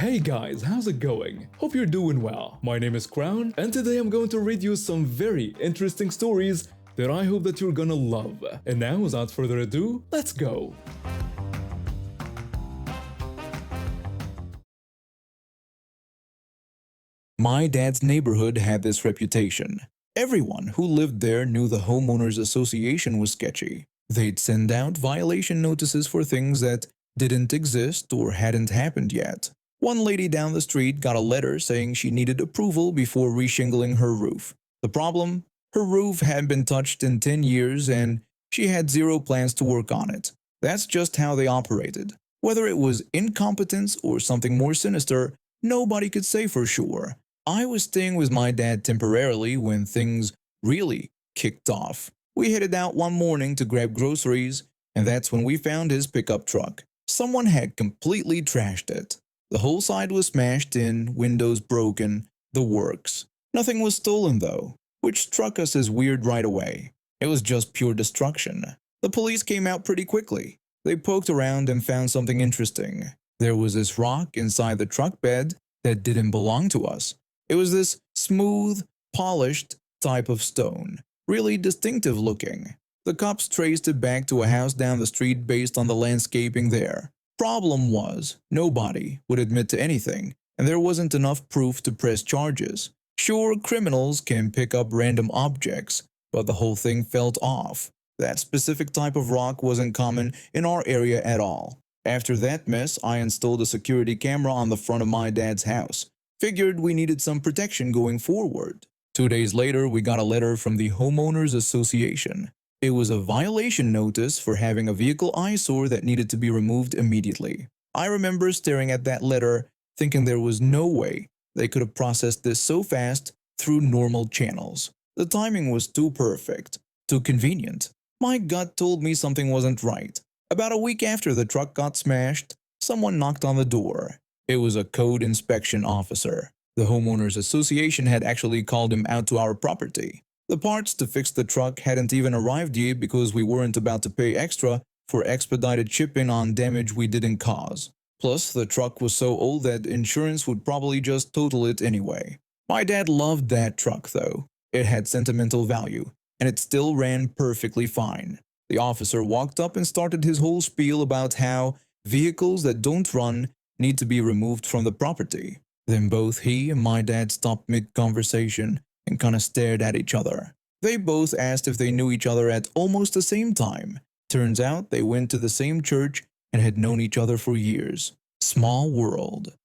Hey guys, how's it going? Hope you're doing well. My name is Crown, and today I'm going to read you some very interesting stories that I hope that you're gonna love. And now, without further ado, let's go! My dad's neighborhood had this reputation. Everyone who lived there knew the homeowners association was sketchy. They'd send out violation notices for things that didn't exist or hadn't happened yet. One lady down the street got a letter saying she needed approval before reshingling her roof. The problem? Her roof hadn't been touched in 10 years and she had zero plans to work on it. That's just how they operated. Whether it was incompetence or something more sinister, nobody could say for sure. I was staying with my dad temporarily when things really kicked off. We headed out one morning to grab groceries, and that's when we found his pickup truck. Someone had completely trashed it. The whole side was smashed in, windows broken, the works. Nothing was stolen though, which struck us as weird right away. It was just pure destruction. The police came out pretty quickly. They poked around and found something interesting. There was this rock inside the truck bed that didn't belong to us. It was this smooth, polished type of stone, really distinctive looking. The cops traced it back to a house down the street based on the landscaping there. Problem was, nobody would admit to anything, and there wasn't enough proof to press charges. Sure, criminals can pick up random objects, but the whole thing felt off. That specific type of rock wasn't common in our area at all. After that mess, I installed a security camera on the front of my dad's house. Figured we needed some protection going forward. 2 days later, we got a letter from the Homeowners Association. It was a violation notice for having a vehicle eyesore that needed to be removed immediately. I remember staring at that letter, thinking there was no way they could have processed this so fast through normal channels. The timing was too perfect, too convenient. My gut told me something wasn't right. About a week after the truck got smashed, someone knocked on the door. It was a code inspection officer. The Homeowners Association had actually called him out to our property. The parts to fix the truck hadn't even arrived yet because we weren't about to pay extra for expedited shipping on damage we didn't cause. Plus, the truck was so old that insurance would probably just total it anyway. My dad loved that truck though. It had sentimental value, and it still ran perfectly fine. The officer walked up and started his whole spiel about how vehicles that don't run need to be removed from the property. Then both he and my dad stopped mid-conversation and kinda stared at each other. They both asked if they knew each other at almost the same time. Turns out they went to the same church and had known each other for years. Small world.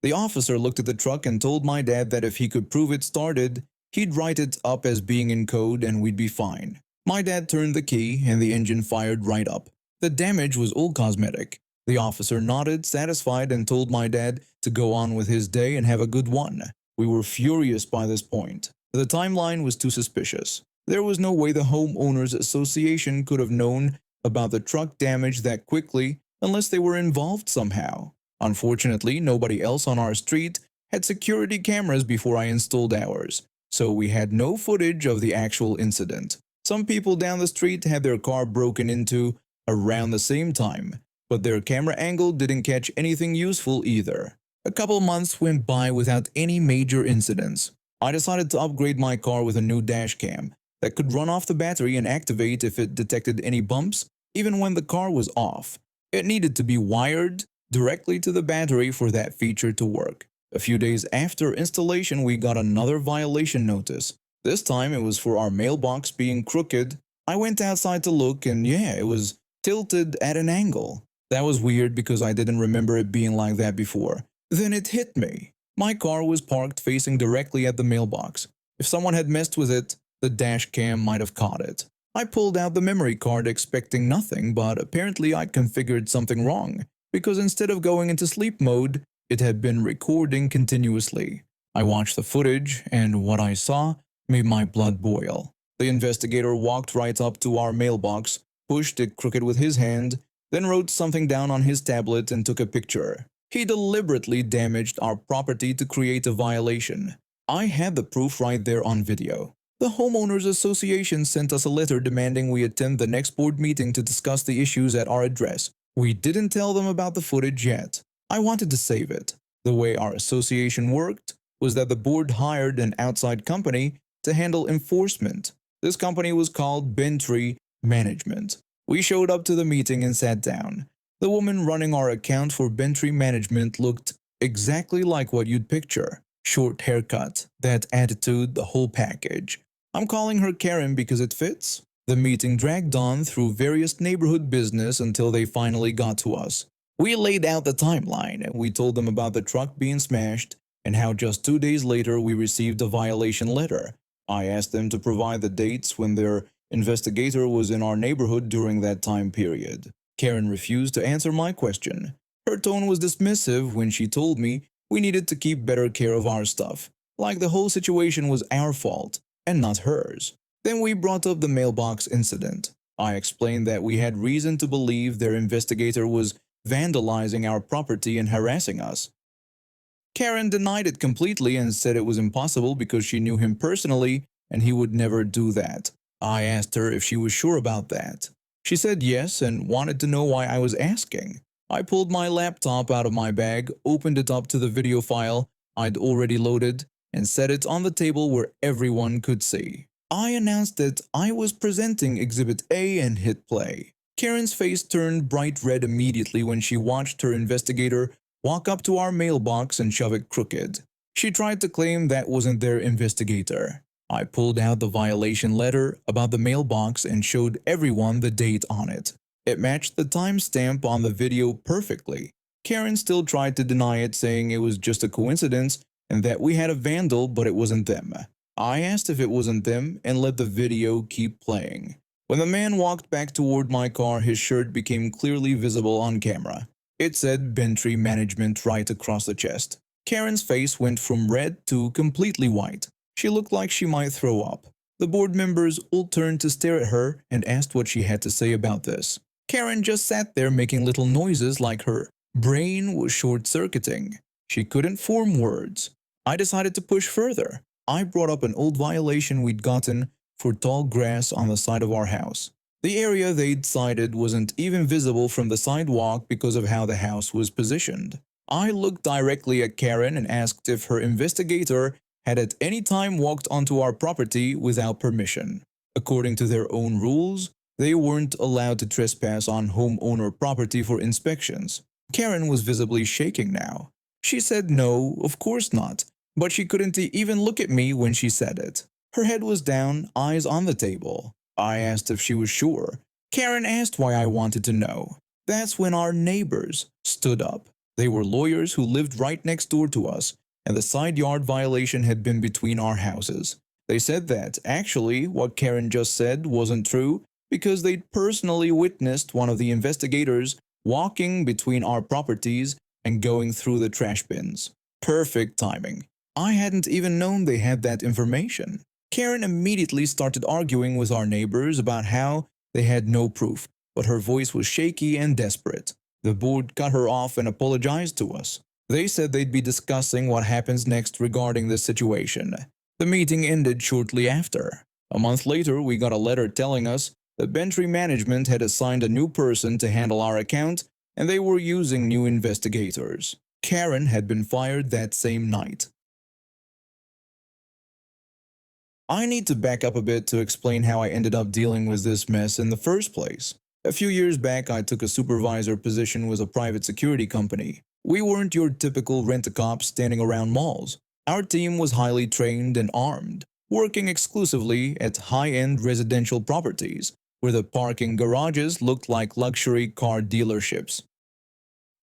The officer looked at the truck and told my dad that if he could prove it started, he'd write it up as being in code and we'd be fine. My dad turned the key and the engine fired right up. The damage was all cosmetic. The officer nodded, satisfied, and told my dad to go on with his day and have a good one. We were furious by this point. The timeline was too suspicious. There was no way the Homeowners Association could have known about the truck damage that quickly unless they were involved somehow. Unfortunately, nobody else on our street had security cameras before I installed ours, so we had no footage of the actual incident. Some people down the street had their car broken into around the same time, but their camera angle didn't catch anything useful either. A couple months went by without any major incidents. I decided to upgrade my car with a new dash cam that could run off the battery and activate if it detected any bumps, even when the car was off. It needed to be wired directly to the battery for that feature to work. A few days after installation, we got another violation notice. This time it was for our mailbox being crooked. I went outside to look and yeah, it was tilted at an angle. That was weird because I didn't remember it being like that before. Then it hit me. My car was parked facing directly at the mailbox. If someone had messed with it, the dash cam might have caught it. I pulled out the memory card expecting nothing, but apparently I'd configured something wrong, because instead of going into sleep mode, it had been recording continuously. I watched the footage, and what I saw made my blood boil. The investigator walked right up to our mailbox, pushed it crooked with his hand, then wrote something down on his tablet and took a picture. He deliberately damaged our property to create a violation. I had the proof right there on video. The Homeowners Association sent us a letter demanding we attend the next board meeting to discuss the issues at our address. We didn't tell them about the footage yet. I wanted to save it. The way our association worked was that the board hired an outside company to handle enforcement. This company was called Bentry Management. We showed up to the meeting and sat down. The woman running our account for Bentry Management looked exactly like what you'd picture. Short haircut, that attitude, the whole package. I'm calling her Karen because it fits. The meeting dragged on through various neighborhood business until they finally got to us. We laid out the timeline and we told them about the truck being smashed and how just 2 days later we received a violation letter. I asked them to provide the dates when their investigator was in our neighborhood during that time period. Karen refused to answer my question. Her tone was dismissive when she told me we needed to keep better care of our stuff, like the whole situation was our fault and not hers. Then we brought up the mailbox incident. I explained that we had reason to believe their investigator was vandalizing our property and harassing us. Karen denied it completely and said it was impossible because she knew him personally and he would never do that. I asked her if she was sure about that. She said yes and wanted to know why I was asking. I pulled my laptop out of my bag, opened it up to the video file I'd already loaded, and set it on the table where everyone could see. I announced that I was presenting Exhibit A and hit play. Karen's face turned bright red immediately when she watched her investigator walk up to our mailbox and shove it crooked. She tried to claim that wasn't their investigator. I pulled out the violation letter about the mailbox and showed everyone the date on it. It matched the timestamp on the video perfectly. Karen still tried to deny it, saying it was just a coincidence and that we had a vandal but it wasn't them. I asked if it wasn't them and let the video keep playing. When the man walked back toward my car, his shirt became clearly visible on camera. It said Bentry Management right across the chest. Karen's face went from red to completely white. She looked like she might throw up. The board members all turned to stare at her and asked what she had to say about this. Karen just sat there making little noises like her brain was short-circuiting. She couldn't form words. I decided to push further. I brought up an old violation we'd gotten for tall grass on the side of our house. The area they'd cited wasn't even visible from the sidewalk because of how the house was positioned. I looked directly at Karen and asked if her investigator had at any time walked onto our property without permission. According to their own rules, they weren't allowed to trespass on homeowner property for inspections. Karen was visibly shaking now. She said no, of course not, but she couldn't even look at me when she said it. Her head was down, eyes on the table. I asked if she was sure. Karen asked why I wanted to know. That's when our neighbors stood up. They were lawyers who lived right next door to us, and the side yard violation had been between our houses. They said that, actually, what Karen just said wasn't true because they'd personally witnessed one of the investigators walking between our properties and going through the trash bins. Perfect timing. I hadn't even known they had that information. Karen immediately started arguing with our neighbors about how they had no proof, but her voice was shaky and desperate. The board cut her off and apologized to us. They said they'd be discussing what happens next regarding this situation. The meeting ended shortly after. A month later, we got a letter telling us that Bentry Management had assigned a new person to handle our account and they were using new investigators. Karen had been fired that same night. I need to back up a bit to explain how I ended up dealing with this mess in the first place. A few years back, I took a supervisor position with a private security company. We weren't your typical rent-a-cop standing around malls. Our team was highly trained and armed, working exclusively at high-end residential properties, where the parking garages looked like luxury car dealerships.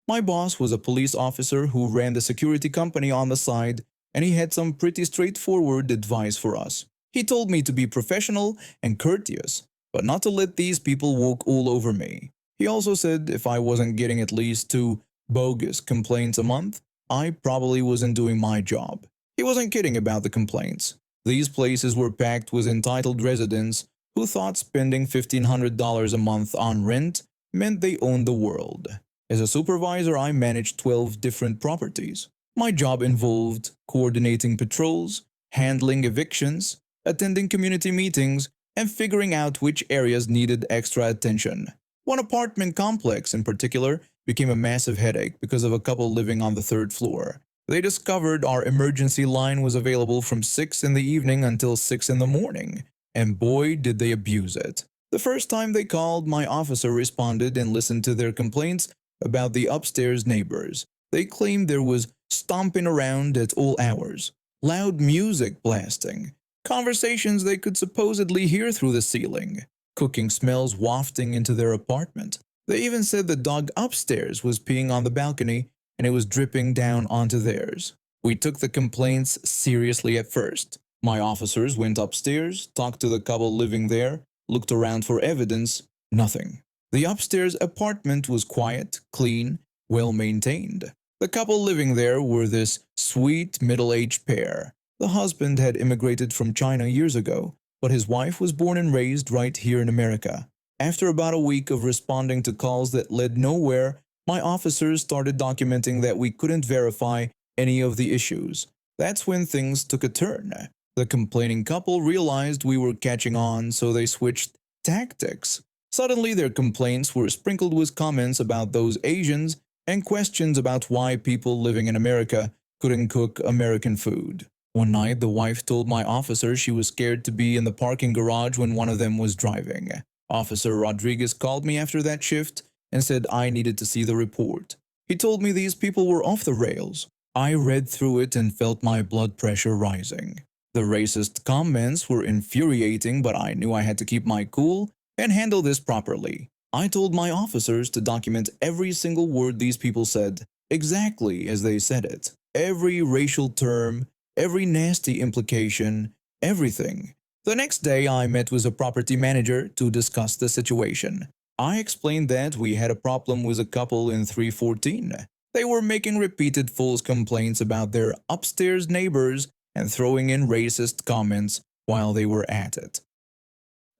My boss was a police officer who ran the security company on the side, and he had some pretty straightforward advice for us. He told me to be professional and courteous, but not to let these people walk all over me. He also said if I wasn't getting at least 2 bogus complaints a month, I probably wasn't doing my job. He wasn't kidding about the complaints. These places were packed with entitled residents who thought spending $1,500 a month on rent meant they owned the world. As a supervisor, I managed 12 different properties. My job involved coordinating patrols, handling evictions, attending community meetings, and figuring out which areas needed extra attention. One apartment complex in particular became a massive headache because of a couple living on the third floor. They discovered our emergency line was available from 6 in the evening until 6 in the morning, and boy did they abuse it. The first time they called, my officer responded and listened to their complaints about the upstairs neighbors. They claimed there was stomping around at all hours, loud music blasting, conversations they could supposedly hear through the ceiling, cooking smells wafting into their apartment. They even said the dog upstairs was peeing on the balcony and it was dripping down onto theirs. We took the complaints seriously at first. My officers went upstairs, talked to the couple living there, looked around for evidence, nothing. The upstairs apartment was quiet, clean, well maintained. The couple living there were this sweet middle-aged pair. The husband had immigrated from China years ago, but his wife was born and raised right here in America. After about a week of responding to calls that led nowhere, my officers started documenting that we couldn't verify any of the issues. That's when things took a turn. The complaining couple realized we were catching on, so they switched tactics. Suddenly their complaints were sprinkled with comments about those Asians and questions about why people living in America couldn't cook American food. One night, the wife told my officer she was scared to be in the parking garage when one of them was driving. Officer Rodriguez called me after that shift and said I needed to see the report. He told me these people were off the rails. I read through it and felt my blood pressure rising. The racist comments were infuriating, but I knew I had to keep my cool and handle this properly. I told my officers to document every single word these people said, exactly as they said it. Every racial term, every nasty implication, everything. The next day, I met with a property manager to discuss the situation. I explained that we had a problem with a couple in 314. They were making repeated false complaints about their upstairs neighbors and throwing in racist comments while they were at it.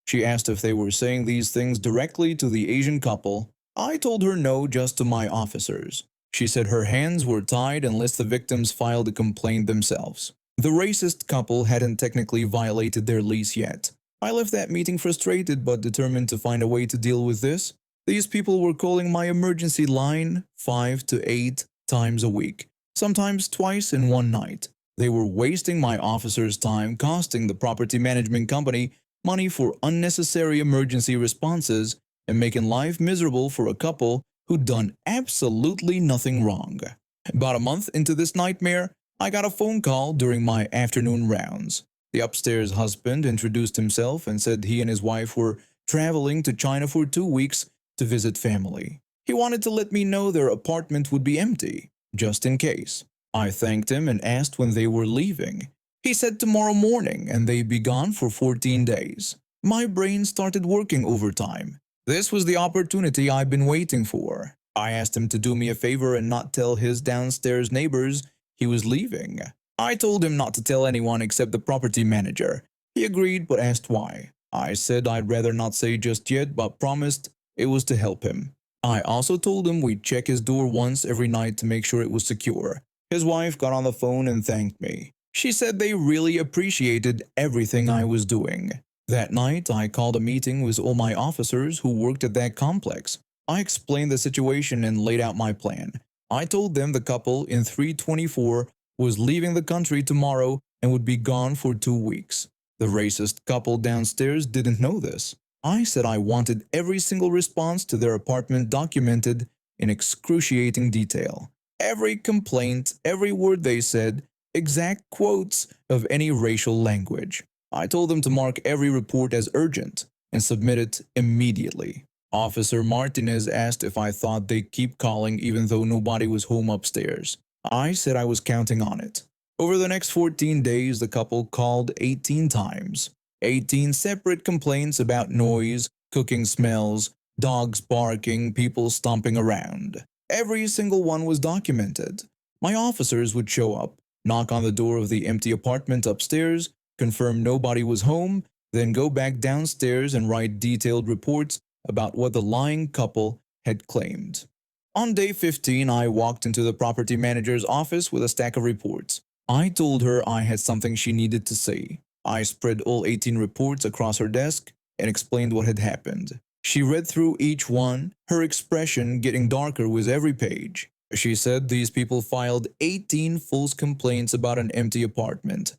She asked if they were saying these things directly to the Asian couple. I told her no, just to my officers. She said her hands were tied unless the victims filed a complaint themselves. The racist couple hadn't technically violated their lease yet. I left that meeting frustrated but determined to find a way to deal with this. These people were calling my emergency line 5 to 8 times a week, sometimes twice in one night. They were wasting my officers' time, costing the property management company money for unnecessary emergency responses, and making life miserable for a couple who'd done absolutely nothing wrong. About a month into this nightmare, I got a phone call during my afternoon rounds. The upstairs husband introduced himself and said he and his wife were traveling to China for 2 weeks to visit family. He wanted to let me know their apartment would be empty, just in case. I thanked him and asked when they were leaving. He said tomorrow morning, and they'd be gone for 14 days. My brain started working overtime. This was the opportunity I'd been waiting for. I asked him to do me a favor and not tell his downstairs neighbors he was leaving. I told him not to tell anyone except the property manager. He agreed but asked why. I said I'd rather not say just yet, but promised it was to help him. I also told him we'd check his door once every night to make sure it was secure. His wife got on the phone and thanked me. She said they really appreciated everything I was doing. That night, I called a meeting with all my officers who worked at that complex. I explained the situation and laid out my plan. I told them the couple in 324 was leaving the country tomorrow and would be gone for 2 weeks. The racist couple downstairs didn't know this. I said I wanted every single response to their apartment documented in excruciating detail. Every complaint, every word they said, exact quotes of any racial language. I told them to mark every report as urgent and submit it immediately. Officer Martinez asked if I thought they'd keep calling even though nobody was home upstairs. I said I was counting on it. Over the next 14 days, the couple called 18 times. 18 separate complaints about noise, cooking smells, dogs barking, people stomping around. Every single one was documented. My officers would show up, knock on the door of the empty apartment upstairs, confirm nobody was home, then go back downstairs and write detailed reports about what the lying couple had claimed. On day 15, I walked into the property manager's office with a stack of reports. I told her I had something she needed to see. I spread all 18 reports across her desk and explained what had happened. She read through each one, her expression getting darker with every page. She said these people filed 18 false complaints about an empty apartment.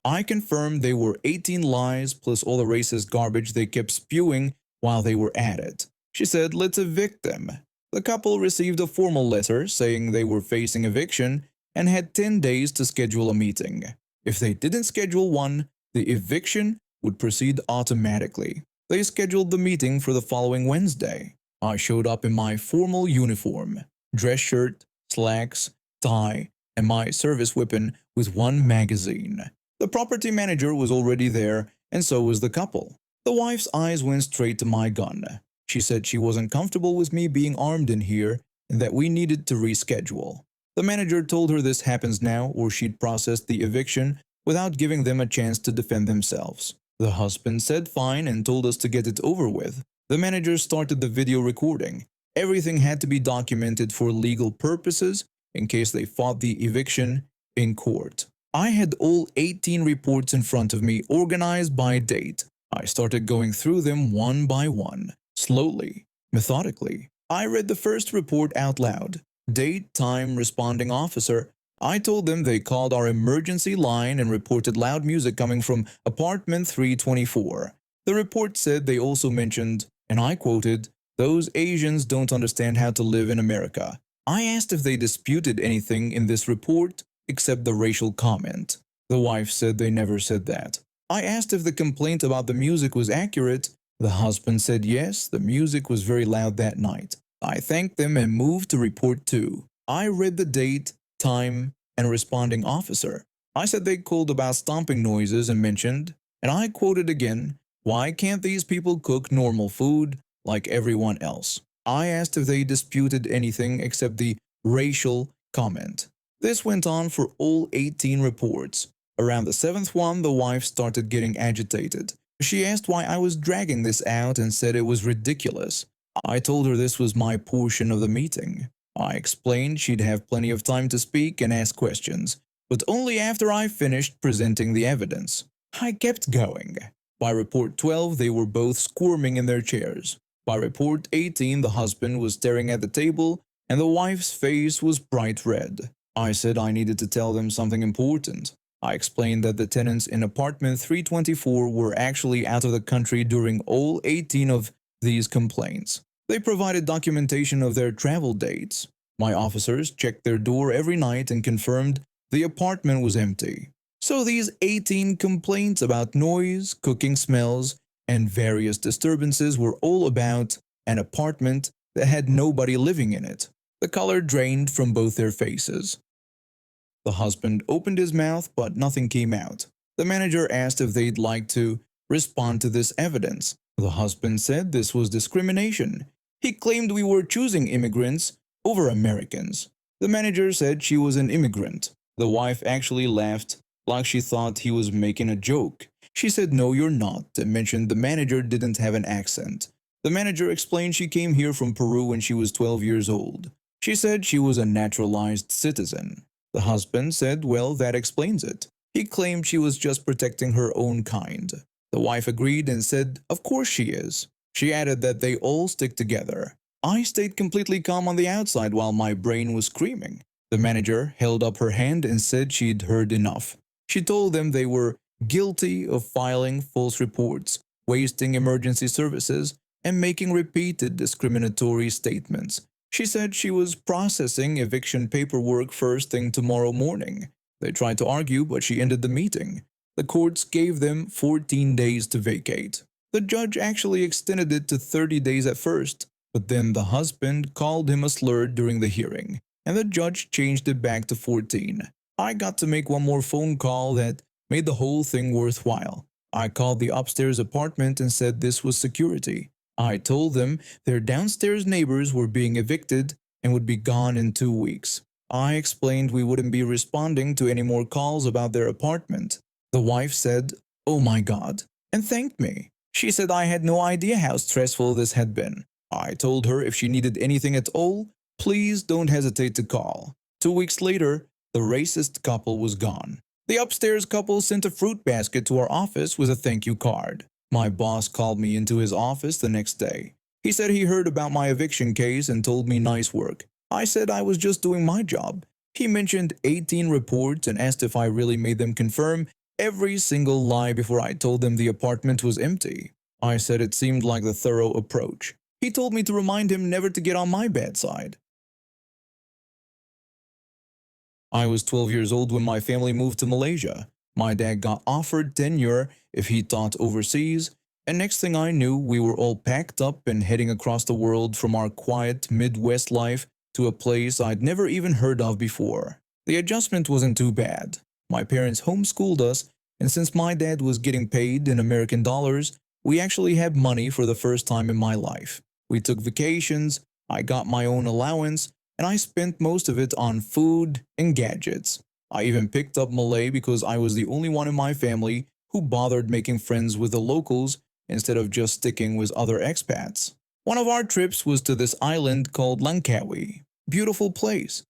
I confirmed they were 18 lies plus all the racist garbage they kept spewing while they were at it. She said, let's evict them. The couple received a formal letter saying they were facing eviction and had 10 days to schedule a meeting. If they didn't schedule one, the eviction would proceed automatically. They scheduled the meeting for the following Wednesday. I showed up in my formal uniform, dress shirt, slacks, tie, and my service weapon with one magazine. The property manager was already there, and so was the couple. The wife's eyes went straight to my gun. She said she wasn't comfortable with me being armed in here and that we needed to reschedule. The manager told her this happens now or she'd process the eviction without giving them a chance to defend themselves. The husband said fine and told us to get it over with. The manager started the video recording. Everything had to be documented for legal purposes in case they fought the eviction in court. I had all 18 reports in front of me, organized by date. I started going through them one by one, slowly, methodically. I read the first report out loud. Date, time, responding officer. I told them they called our emergency line and reported loud music coming from apartment 324. The report said they also mentioned, and I quoted, "Those Asians don't understand how to live in America." I asked if they disputed anything in this report except the racial comment. The wife said they never said that. I asked if the complaint about the music was accurate. The husband said yes, the music was very loud that night. I thanked them and moved to report 2. I read the date, time, and responding officer. I said they called about stomping noises and mentioned, and I quoted again, "Why can't these people cook normal food like everyone else?" I asked if they disputed anything except the racial comment. This went on for all 18 reports. Around the 7th one, the wife started getting agitated. She asked why I was dragging this out and said it was ridiculous. I told her this was my portion of the meeting. I explained she'd have plenty of time to speak and ask questions, but only after I finished presenting the evidence. I kept going. By report 12, they were both squirming in their chairs. By report 18, the husband was staring at the table and the wife's face was bright red. I said I needed to tell them something important. I explained that the tenants in apartment 324 were actually out of the country during all 18 of these complaints. They provided documentation of their travel dates. My officers checked their door every night and confirmed the apartment was empty. So these 18 complaints about noise, cooking smells, and various disturbances were all about an apartment that had nobody living in it. The color drained from both their faces. The husband opened his mouth, but nothing came out. The manager asked if they'd like to respond to this evidence. The husband said this was discrimination. He claimed we were choosing immigrants over Americans. The manager said she was an immigrant. The wife actually laughed like she thought he was making a joke. She said, "No, you're not," and mentioned the manager didn't have an accent. The manager explained she came here from Peru when she was 12 years old. She said she was a naturalized citizen. The husband said, well, that explains it. He claimed she was just protecting her own kind. The wife agreed and said, of course she is. She added that they all stick together. I stayed completely calm on the outside while my brain was screaming. The manager held up her hand and said she'd heard enough. She told them they were guilty of filing false reports, wasting emergency services, and making repeated discriminatory statements. She said she was processing eviction paperwork first thing tomorrow morning. They tried to argue, but she ended the meeting. The courts gave them 14 days to vacate. The judge actually extended it to 30 days at first, but then the husband called him a slur during the hearing, and the judge changed it back to 14. I got to make one more phone call that made the whole thing worthwhile. I called the upstairs apartment and said this was security. I told them their downstairs neighbors were being evicted and would be gone in 2 weeks. I explained we wouldn't be responding to any more calls about their apartment. The wife said, "Oh my God," and thanked me. She said I had no idea how stressful this had been. I told her if she needed anything at all, please don't hesitate to call. 2 weeks later, the racist couple was gone. The upstairs couple sent a fruit basket to our office with a thank you card. My boss called me into his office the next day. He said he heard about my eviction case and told me nice work. I said I was just doing my job. He mentioned 18 reports and asked if I really made them confirm every single lie before I told them the apartment was empty. I said it seemed like the thorough approach. He told me to remind him never to get on my bad side. I was 12 years old when my family moved to Malaysia. My dad got offered tenure if he taught overseas, and next thing I knew, we were all packed up and heading across the world from our quiet Midwest life to a place I'd never even heard of before. The adjustment wasn't too bad. My parents homeschooled us, and since my dad was getting paid in American dollars, we actually had money for the first time in my life. We took vacations, I got my own allowance, and I spent most of it on food and gadgets. I even picked up Malay because I was the only one in my family who bothered making friends with the locals instead of just sticking with other expats. One of our trips was to this island called Langkawi. Beautiful place.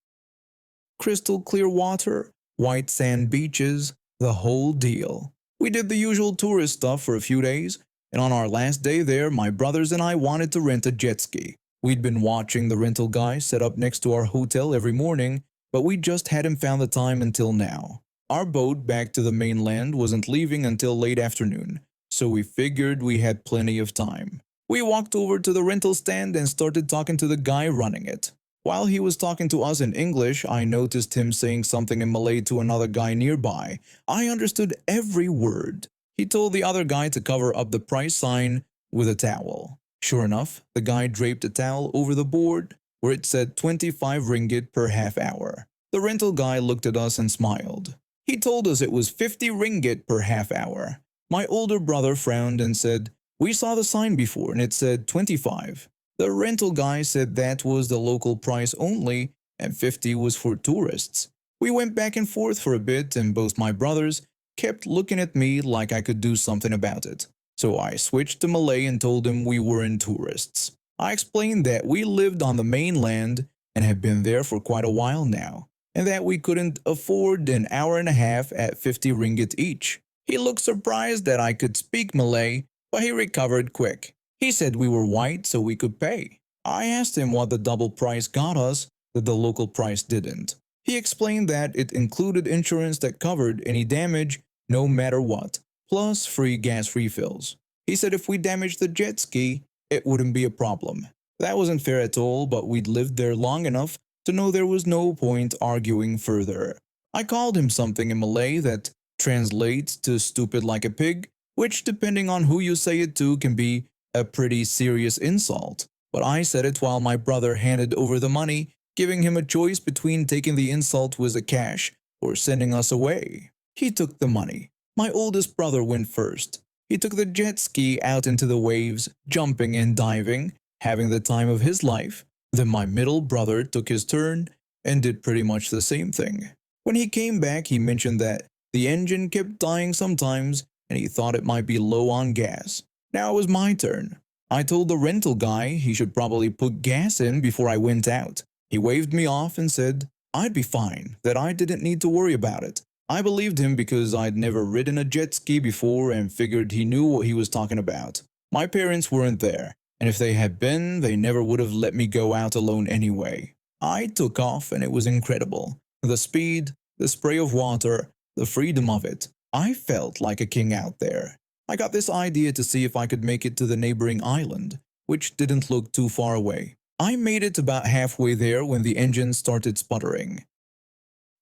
Crystal clear water, white sand beaches, the whole deal. We did the usual tourist stuff for a few days, and on our last day there, my brothers and I wanted to rent a jet ski. We'd been watching the rental guy set up next to our hotel every morning, but we just hadn't found the time until now. Our boat back to the mainland wasn't leaving until late afternoon, so we figured we had plenty of time. We walked over to the rental stand and started talking to the guy running it. While he was talking to us in English, I noticed him saying something in Malay to another guy nearby. I understood every word. He told the other guy to cover up the price sign with a towel. Sure enough, the guy draped a towel over the board where it said 25 ringgit per half hour. The rental guy looked at us and smiled. He told us it was 50 ringgit per half hour. My older brother frowned and said, "We saw the sign before and it said 25. The rental guy said that was the local price only and 50 was for tourists. We went back and forth for a bit and both my brothers kept looking at me like I could do something about it. So I switched to Malay and told him we weren't tourists. I explained that we lived on the mainland and had been there for quite a while now, and that we couldn't afford an hour and a half at 50 ringgit each. He looked surprised that I could speak Malay, but he recovered quick. He said we were white so we could pay. I asked him what the double price got us that the local price didn't. He explained that it included insurance that covered any damage no matter what, plus free gas refills. He said if we damaged the jet ski, it wouldn't be a problem. That wasn't fair at all, but we'd lived there long enough to know there was no point arguing further. I called him something in Malay that translates to stupid like a pig, which depending on who you say it to can be a pretty serious insult. But I said it while my brother handed over the money, giving him a choice between taking the insult with the cash or sending us away. He took the money. My oldest brother went first. He took the jet ski out into the waves, jumping and diving, having the time of his life. Then my middle brother took his turn and did pretty much the same thing. When he came back, he mentioned that the engine kept dying sometimes and he thought it might be low on gas. Now it was my turn. I told the rental guy he should probably put gas in before I went out. He waved me off and said I'd be fine, that I didn't need to worry about it. I believed him because I'd never ridden a jet ski before and figured he knew what he was talking about. My parents weren't there, and if they had been, they never would have let me go out alone anyway. I took off and it was incredible. The speed, the spray of water, the freedom of it. I felt like a king out there. I got this idea to see if I could make it to the neighboring island, which didn't look too far away. I made it about halfway there when the engine started sputtering.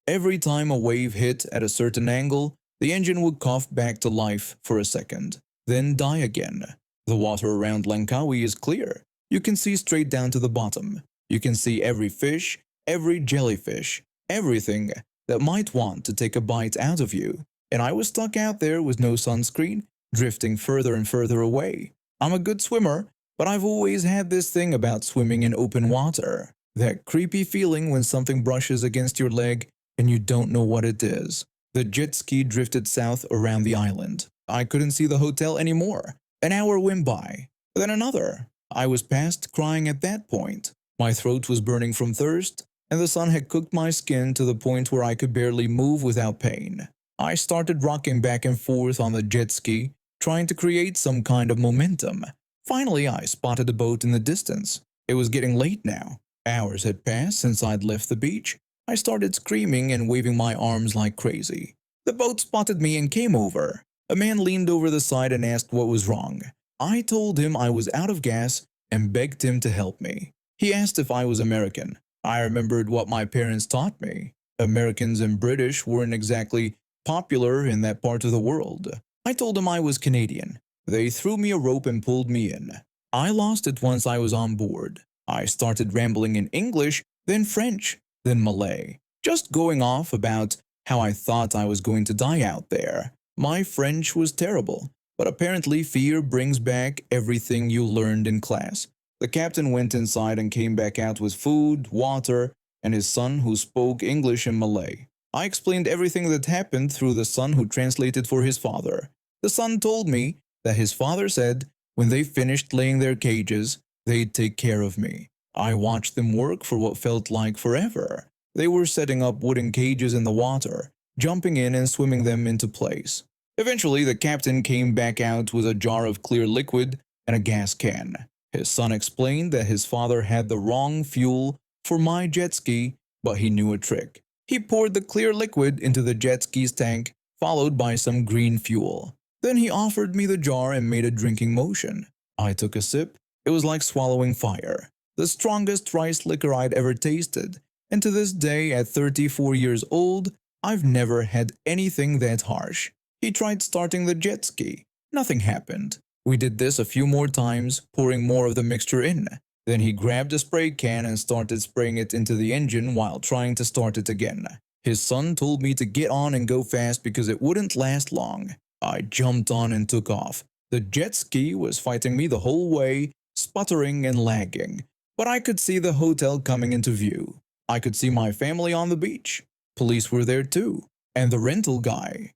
Every time a wave hit at a certain angle, the engine would cough back to life for a second, then die again. The water around Langkawi is clear. You can see straight down to the bottom. You can see every fish, every jellyfish, everything that might want to take a bite out of you. And I was stuck out there with no sunscreen, drifting further and further away. I'm a good swimmer, but I've always had this thing about swimming in open water. That creepy feeling when something brushes against your leg and you don't know what it is. The jet ski drifted south around the island. I couldn't see the hotel anymore. An hour went by, then another. I was past crying at that point. My throat was burning from thirst, and the sun had cooked my skin to the point where I could barely move without pain. I started rocking back and forth on the jet ski, trying to create some kind of momentum. Finally, I spotted a boat in the distance. It was getting late now. Hours had passed since I'd left the beach. I started screaming and waving my arms like crazy. The boat spotted me and came over. A man leaned over the side and asked what was wrong. I told him I was out of gas and begged him to help me. He asked if I was American. I remembered what my parents taught me. Americans and British weren't exactly popular in that part of the world. I told him I was Canadian. They threw me a rope and pulled me in. I lost it once I was on board. I started rambling in English, then French, then Malay, just going off about how I thought I was going to die out there. My French was terrible, but apparently fear brings back everything you learned in class. The captain went inside and came back out with food, water, and his son who spoke English and Malay. I explained everything that happened through the son who translated for his father. The son told me that his father said when they finished laying their cages, they'd take care of me. I watched them work for what felt like forever. They were setting up wooden cages in the water, jumping in and swimming them into place. Eventually, the captain came back out with a jar of clear liquid and a gas can. His son explained that his father had the wrong fuel for my jet ski, but he knew a trick. He poured the clear liquid into the jet ski's tank, followed by some green fuel. Then he offered me the jar and made a drinking motion. I took a sip. It was like swallowing fire. The strongest rice liquor I'd ever tasted. And to this day, at 34 years old, I've never had anything that harsh. He tried starting the jet ski. Nothing happened. We did this a few more times, pouring more of the mixture in. Then he grabbed a spray can and started spraying it into the engine while trying to start it again. His son told me to get on and go fast because it wouldn't last long. I jumped on and took off. The jet ski was fighting me the whole way, sputtering and lagging. But I could see the hotel coming into view. I could see my family on the beach. Police were there too. And the rental guy.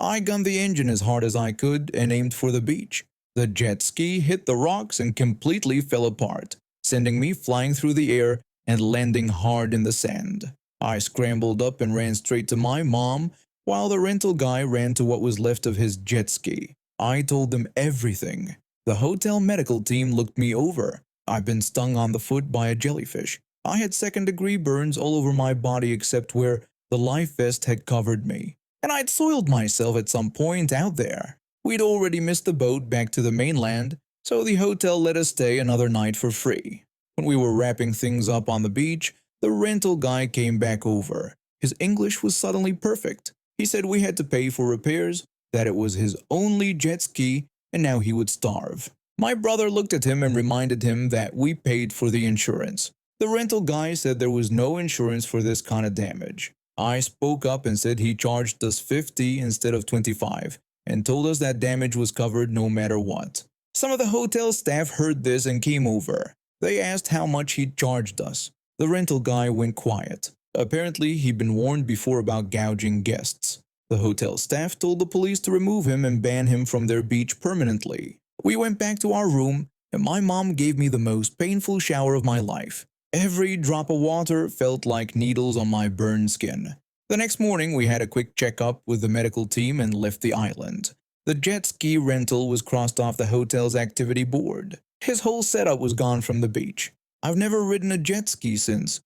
I gunned the engine as hard as I could and aimed for the beach. The jet ski hit the rocks and completely fell apart, sending me flying through the air and landing hard in the sand. I scrambled up and ran straight to my mom, while the rental guy ran to what was left of his jet ski. I told them everything. The hotel medical team looked me over. I'd been stung on the foot by a jellyfish. I had second-degree burns all over my body except where the life vest had covered me. And I'd soiled myself at some point out there. We'd already missed the boat back to the mainland, so the hotel let us stay another night for free. When we were wrapping things up on the beach, the rental guy came back over. His English was suddenly perfect. He said we had to pay for repairs, that it was his only jet ski, and now he would starve. My brother looked at him and reminded him that we paid for the insurance. The rental guy said there was no insurance for this kind of damage. I spoke up and said he charged us $50 instead of $25 and told us that damage was covered no matter what. Some of the hotel staff heard this and came over. They asked how much he'd charged us. The rental guy went quiet. Apparently, he'd been warned before about gouging guests. The hotel staff told the police to remove him and ban him from their beach permanently. We went back to our room, and my mom gave me the most painful shower of my life. Every drop of water felt like needles on my burned skin. The next morning, we had a quick checkup with the medical team and left the island. The jet ski rental was crossed off the hotel's activity board. His whole setup was gone from the beach. I've never ridden a jet ski since.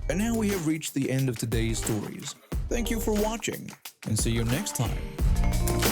And now we have reached the end of today's stories. Thank you for watching, and see you next time.